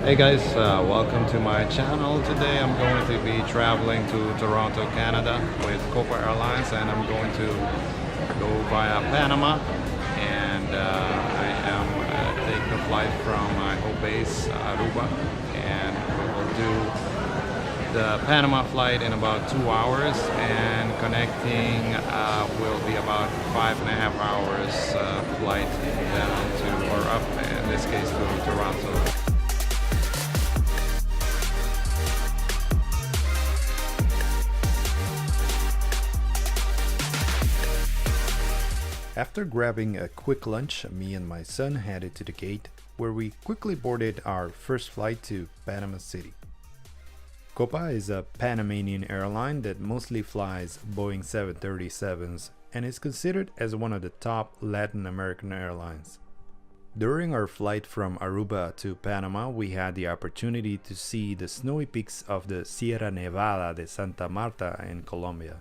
Hey guys, welcome to my channel. Today I'm going to be traveling to Toronto, Canada with Copa Airlines, and I'm going to go via Panama, and I am taking a flight from my home base, Aruba, and we will do the Panama flight in about 2 hours, and connecting will be about 5.5 hours flight down to, or up in this case, to Toronto. After grabbing a quick lunch, me and my son headed to the gate, where we quickly boarded our first flight to Panama City. Copa is a Panamanian airline that mostly flies Boeing 737s and is considered as one of the top Latin American airlines. During our flight from Aruba to Panama, we had the opportunity to see the snowy peaks of the Sierra Nevada de Santa Marta in Colombia.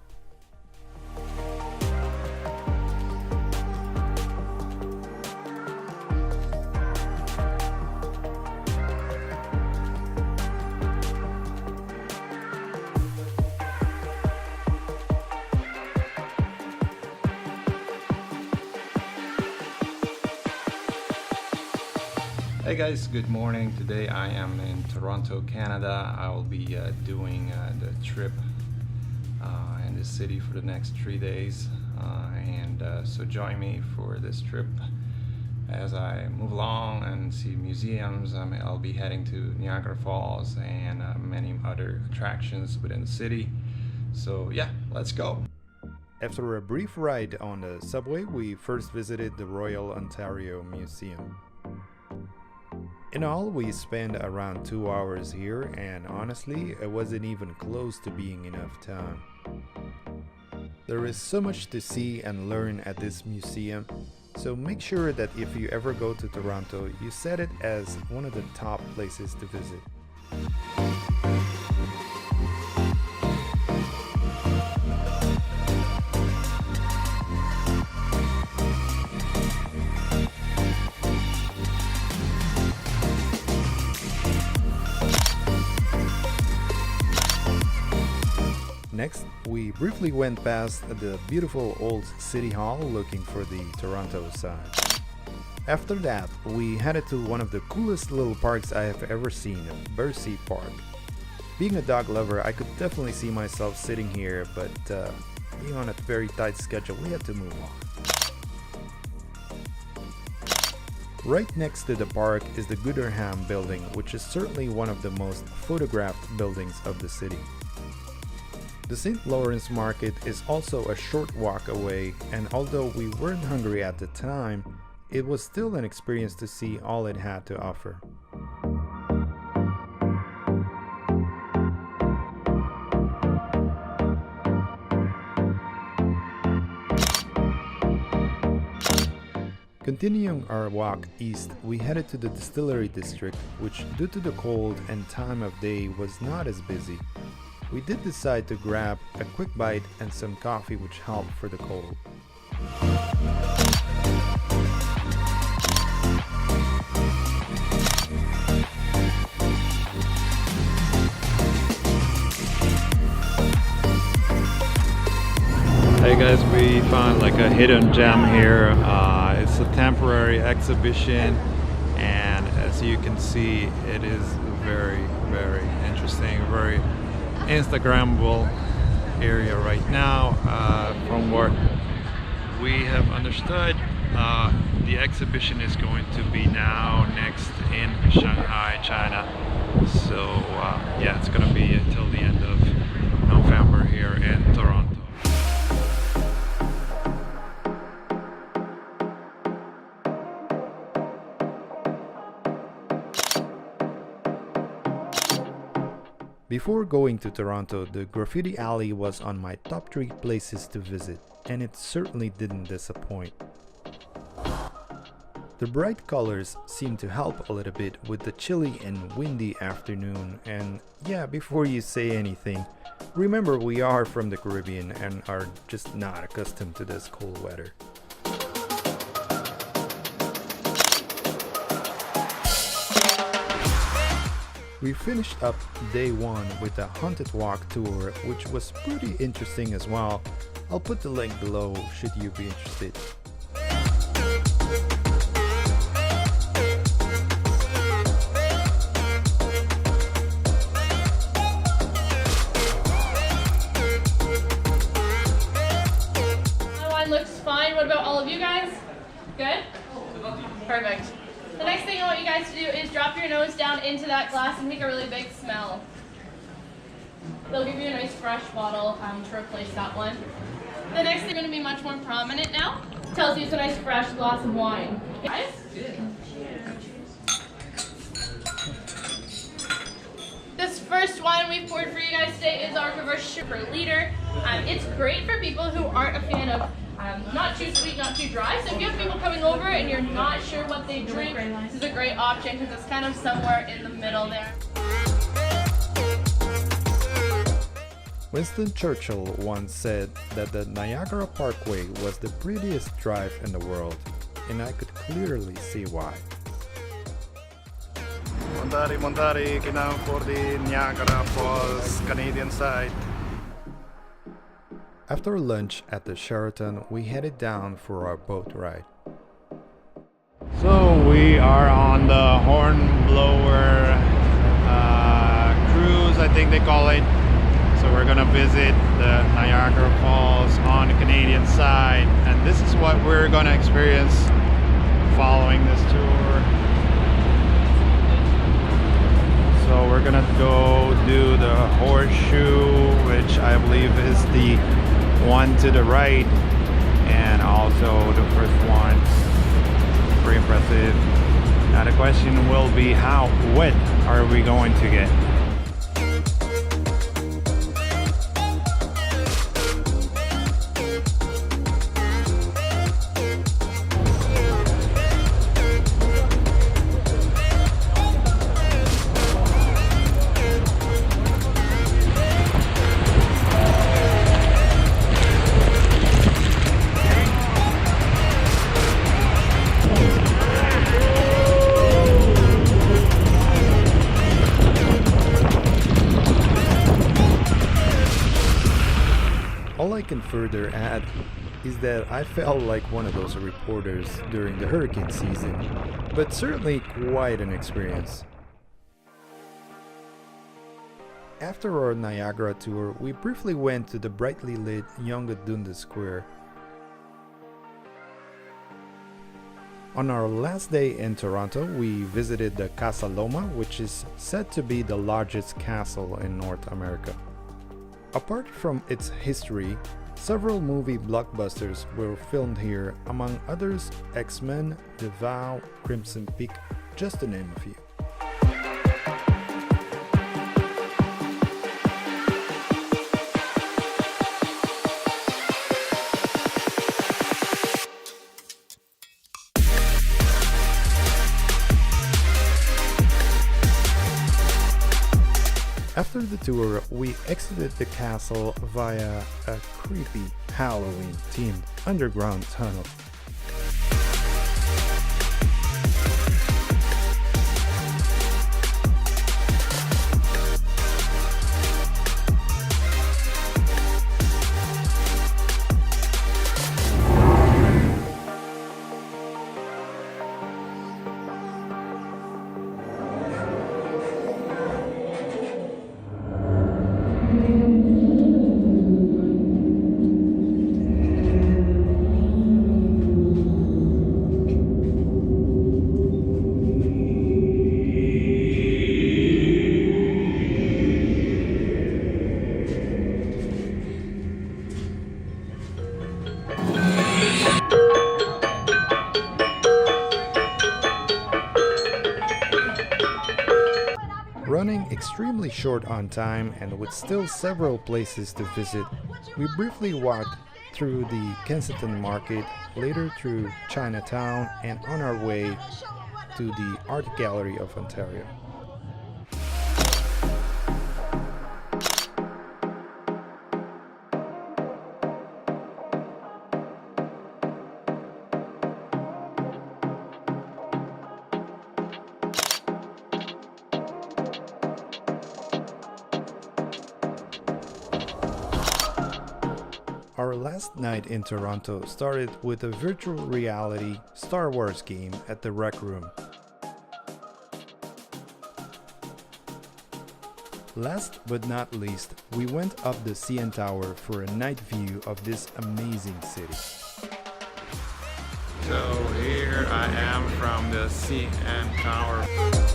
Hey guys, good morning. Today I am in Toronto, Canada. I will be doing the trip in the city for the next 3 days, so join me for this trip as I move along and see museums. I'll be heading to Niagara Falls and many other attractions within the city. So yeah, let's go. After a brief ride on the subway, we first visited the Royal Ontario Museum. In all, we spent around 2 hours here, and honestly, it wasn't even close to being enough time. There is so much to see and learn at this museum, so make sure that if you ever go to Toronto, you set it as one of the top places to visit. Next, we briefly went past the beautiful old City Hall looking for the Toronto sign. After that, we headed to one of the coolest little parks I have ever seen, Bercy Park. Being a dog lover, I could definitely see myself sitting here, but being on a very tight schedule, we had to move on. Right next to the park is the Gooderham building, which is certainly one of the most photographed buildings of the city. The St. Lawrence Market is also a short walk away, and although we weren't hungry at the time, it was still an experience to see all it had to offer. Continuing our walk east, we headed to the Distillery District, which due to the cold and time of day was not as busy. We did decide to grab a quick bite and some coffee, which helped for the cold. Hey guys, we found like a hidden gem here. It's a temporary exhibition, and as you can see, it is very, very interesting, very Instagrammable area right now. From what we have understood, the exhibition is going to be now next in Shanghai, China. So yeah, it's going to be until the end of November here in Toronto. Before going to Toronto, the Graffiti Alley was on my top 3 places to visit, and it certainly didn't disappoint. The bright colors seem to help a little bit with the chilly and windy afternoon, and yeah, before you say anything, remember we are from the Caribbean and are just not accustomed to this cold weather. We finished up day one with a haunted walk tour, which was pretty interesting as well. I'll put the link below should you be interested. My wine looks fine. What about all of you guys? Good? Perfect. The next thing I want you guys to do is drop your nose down into that glass and make a really big smell. They'll give you a nice fresh bottle to replace that one. The next thing is going to be much more prominent now. Tells you it's a nice fresh glass of wine. Guys? This first wine we've poured for you guys today is our reverse per liter. It's great for people who aren't a fan of not too sweet, not too dry. So if you have people coming over and you're not sure what they drink, this is a great option because it's kind of somewhere in the middle there. Winston Churchill once said that the Niagara Parkway was the prettiest drive in the world, and I could clearly see why. Montari, now for the Niagara Falls Canadian side. After lunch at the Sheraton, we headed down for our boat ride. So we are on the Hornblower cruise, I think they call it. So we're gonna visit the Niagara Falls on the Canadian side, and this is what we're gonna experience following this tour. So we're gonna go do the horseshoe, which I believe is the one to the right, and also the first one. Pretty impressive. Now the question will be, how wet are we going to get? All I can further add is that I felt like one of those reporters during the hurricane season, but certainly quite an experience. After our Niagara tour, we briefly went to the brightly lit Yonge Dundas Square. On our last day in Toronto, we visited the Casa Loma, which is said to be the largest castle in North America. Apart from its history, several movie blockbusters were filmed here, among others X-Men, The Vow, Crimson Peak, just to name a few. After the tour, we exited the castle via a creepy Halloween-themed underground tunnel. Running extremely short on time and with still several places to visit, we briefly walked through the Kensington Market, later through Chinatown, and on our way to the Art Gallery of Ontario. Our last night in Toronto started with a virtual reality Star Wars game at the Rec Room. Last but not least, we went up the CN Tower for a night view of this amazing city. So here I am from the CN Tower.